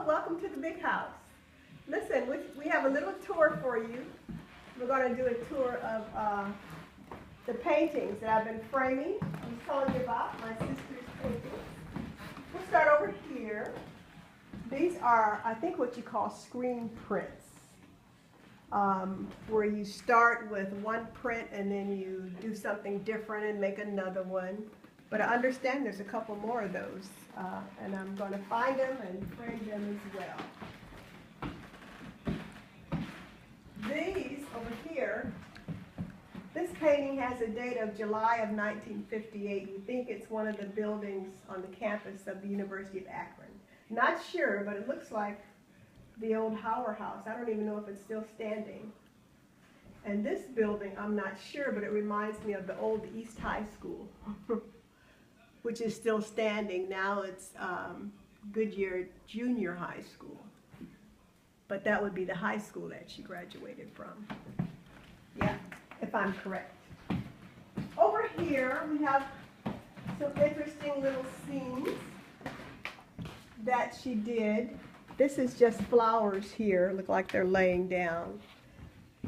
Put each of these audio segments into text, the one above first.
welcome to the big house. Listen, we have a little tour for you. We're going to do a tour of the paintings that I've been framing. I was telling you about my sister's paintings. We'll start over here. These are, I think, what you call screen prints, where you start with one print and then you do something different and make another one. But I understand there's a couple more of those, and I'm going to find them and frame them as well. These over here, this painting has a date of July of 1958. You think it's one of the buildings on the campus of the University of Akron. Not sure, but it looks like the old Hauer House. I don't even know if it's still standing. And this building, I'm not sure, but it reminds me of the old East High School, which is still standing. Now it's Goodyear Junior High School. But that would be the high school that she graduated from. Yeah, if I'm correct. Over here, we have some interesting little scenes that she did. This is just flowers here. Look like they're laying down.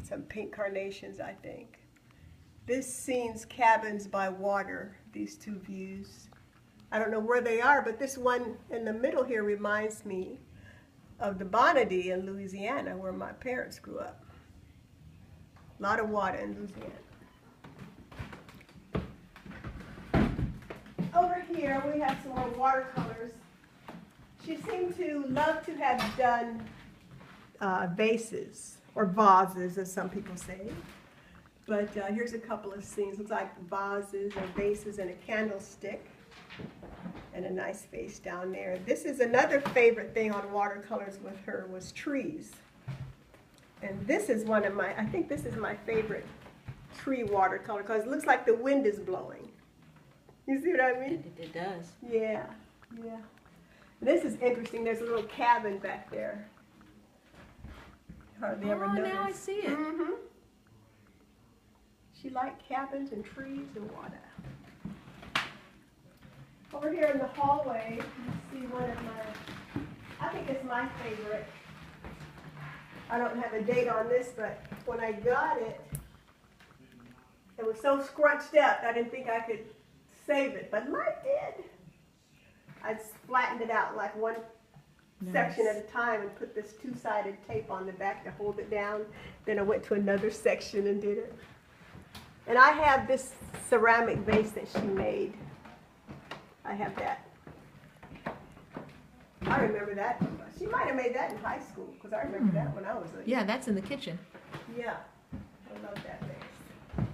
Some pink carnations, I think. This scene's Cabins by Water, these two views. I don't know where they are, but this one in the middle here reminds me of the Bonady in Louisiana, where my parents grew up. A lot of water in Louisiana. Over here, we have some more watercolors. She seemed to love to have done vases, or vases, as some people say. But here's a couple of scenes. Looks like vases or vases and a candlestick. And a nice face down there. This is another favorite thing on watercolors with her, was trees. And this is one of my, I think this is my favorite tree watercolor, because it looks like the wind is blowing. You see what I mean? It does. Yeah, yeah. This is interesting. There's a little cabin back there. Hardly ever noticed. Now I see it. Mm-hmm. She liked cabins and trees and water. Over here in the hallway, you see one of my, I think it's my favorite. I don't have a date on this, but when I got it, it was so scrunched up, I didn't think I could save it, but life did. I flattened it out like one section at a time and put this two-sided tape on the back to hold it down. Then I went to another section and did it. And I have this ceramic vase that she made. I have that. I remember that. She might have made that in high school, because I remember that when I was a Yeah, that's in the kitchen. Yeah, I love that vase.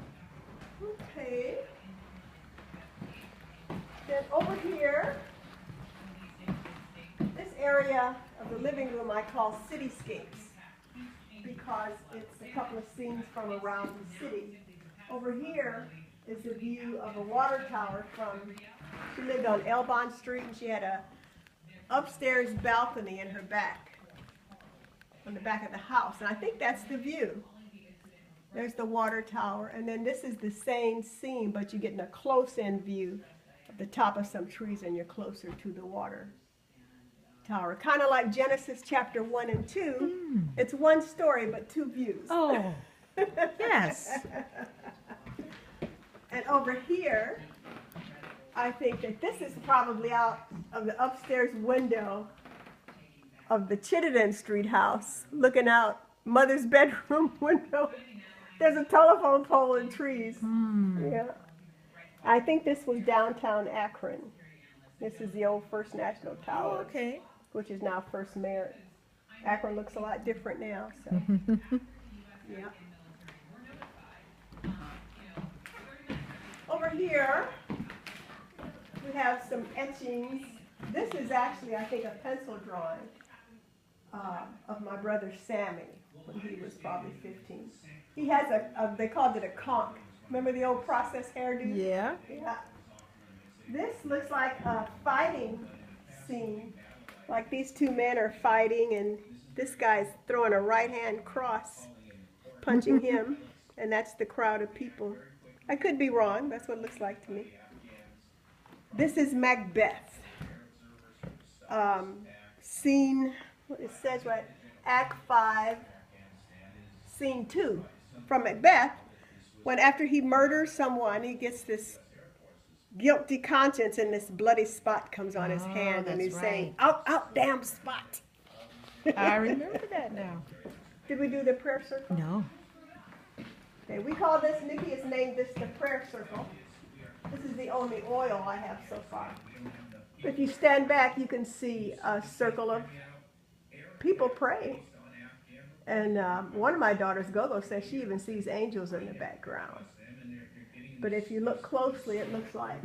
Okay. Then over here, this area of the living room I call Cityscapes, because it's a couple of scenes from around the city. Over here is a view of a water tower from, she lived on Elbon Street, and she had a upstairs balcony in her back, on the back of the house. And I think that's the view. There's the water tower. And then this is the same scene, but you're getting a close-in view of the top of some trees, and you're closer to the water tower. Kind of like Genesis chapter 1 and 2. It's one story, but two views. Oh, yes. And over here, I think that this is probably out of the upstairs window of the Chittenden Street house, looking out mother's bedroom window. There's a telephone pole and trees. Yeah. I think this was downtown Akron. This is the old First National Tower, Okay. which is now First Merit. Akron looks a lot different now, so. Yeah. Over here, we have some etchings. This is actually, I think, a pencil drawing of my brother Sammy when he was probably 15. He has they called it a conch. Remember the old process hairdo? Yeah. Yeah. This looks like a fighting scene. Like these two men are fighting, and this guy's throwing a right-hand cross, punching him, and that's the crowd of people. I could be wrong. That's what it looks like to me. This is Macbeth. Scene what it says right, Act 5, Scene 2 from Macbeth, when after he murders someone, he gets this guilty conscience and this bloody spot comes on his hand and that's he's saying, right. out, out, damn spot. I remember that now. Did we do the prayer circle? No. Okay, we call this, Nikki has named this the prayer circle. This is the only oil I have so far. If you stand back, you can see a circle of people praying. And one of my daughters, Gogo, says she even sees angels in the background. But if you look closely, it looks like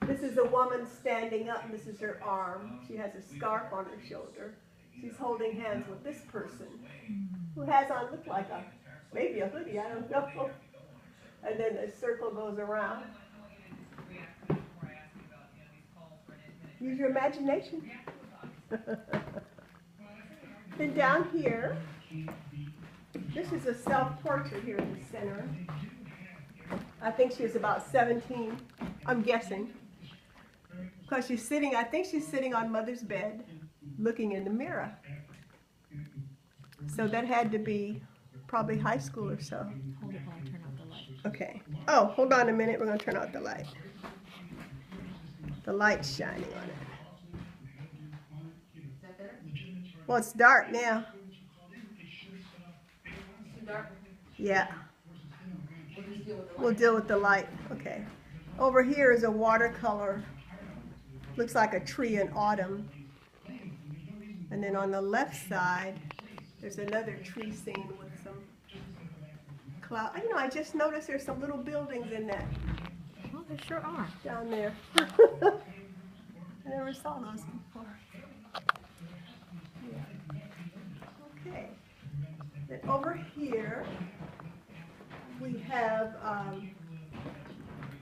this is a woman standing up, and this is her arm. She has a scarf on her shoulder. She's holding hands with this person who has on, look like maybe a hoodie, I don't know. And then the circle goes around. Use your imagination. Then down here, this is a self-portrait here in the center. I think she was about 17, I'm guessing. Because she's sitting, I think she's sitting on mother's bed, looking in the mirror. So that had to be probably high school or so. Hold it while I turn out the light. Okay. Oh, hold on a minute, we're going to turn out the light. The light's shining on it. Is that better? Well, it's dark now. Too dark? Yeah. We'll just deal with the We'll deal with the light. Okay. Over here is a watercolor. Looks like a tree in autumn. And then on the left side, there's another tree scene with some cloud. You know, I just noticed there's some little buildings in that Well, there sure are. down there. I never saw those before. Yeah. Okay. Then over here, we have,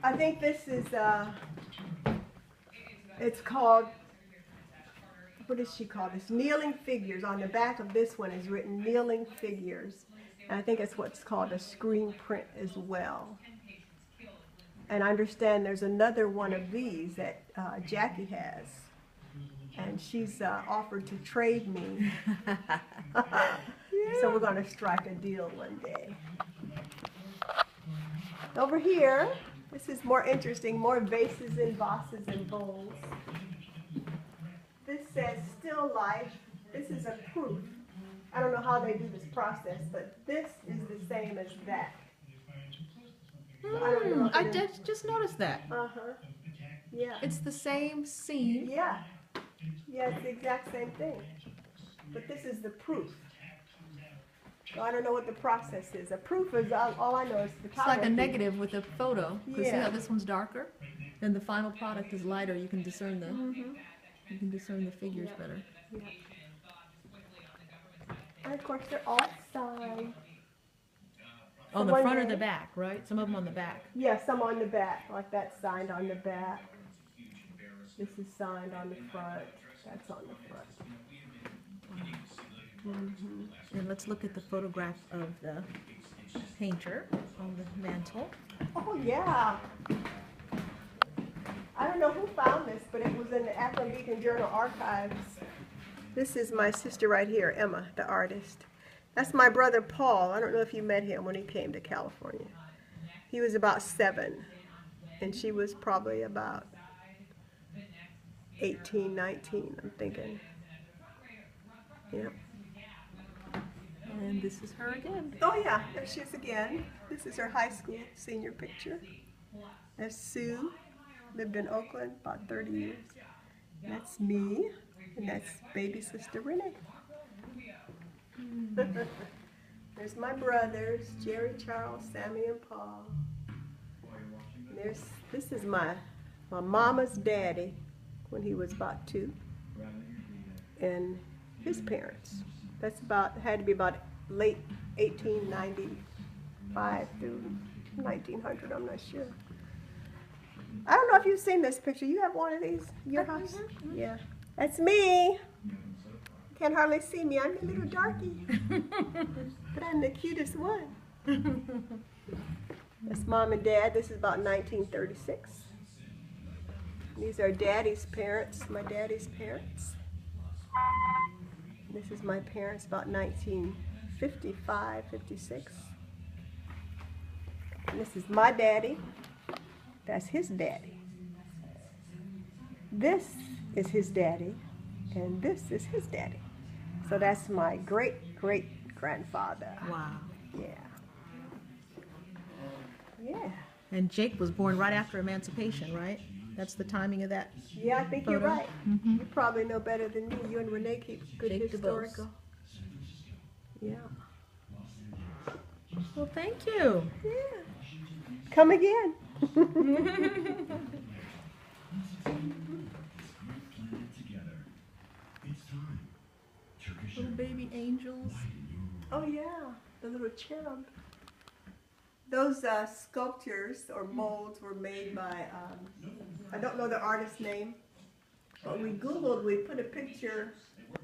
I think this is, it's called, what does she call this? Kneeling Figures. On the back of this one is written Kneeling Figures. And I think it's what's called a screen print as well. And I understand there's another one of these that Jackie has. And she's offered to trade me. So we're going to strike a deal one day. Over here, this is more interesting, more vases and vases and bowls. This says still life. This is a proof. I don't know how they do this process, but this is the same as that. So I don't know if I it is- just noticed that. Uh-huh. Yeah. It's the same scene. Yeah. Yeah, it's the exact same thing. But this is the proof. So I don't know what the process is. A proof is, all I know is It's photography. like a negative with a photo. Because see Yeah. how this one's darker? And the final product is lighter. You can discern the figures better. Yeah. And of course, they're all signed. On the one front or day- the back, right? Some of them on the back. Yeah, some on the back, like that's signed on the back. This is signed on the front. That's on the front. And let's look at the photograph of the painter on the mantle. Oh, yeah. I don't know who found this, but it was in the Akron Beacon Journal archives. This is my sister right here, Emma, the artist. That's my brother Paul. I don't know if you met him when he came to California. He was about 7, and she was probably about 18, 19, I'm thinking. Yeah. And this is her again. Oh yeah, there she is again. This is her high school senior picture. That's Sue, lived in Oakland about 30 years. That's me, and that's baby sister Renee. There's my brothers, Jerry, Charles, Sammy, and Paul. And this is my mama's daddy when he was about 2, and his parents. That's had to be about late 1895 through 1900, I'm not sure. I don't know if you've seen this picture. You have one of these in your house? Yeah. That's me. Can't hardly see me. I'm a little darky. But I'm the cutest one. That's mom and dad. This is about 1936. These are daddy's parents, my daddy's parents. This is my parents about 1955, 56. And this is my daddy. That's his daddy. This is his daddy. And this is his daddy. So that's my great-great-grandfather. Wow. Yeah. Yeah. And Jake was born right after emancipation, right? That's the timing of that. Yeah, I think you're Photo. right. Mhm. You probably know better than me. You and Renee keep good Jake historical. Yeah. Well, thank you. Yeah. Come again. Little baby angels. Oh yeah, the little cherub. Those sculptures or molds were made by, I don't know the artist's name, but we Googled, we put a picture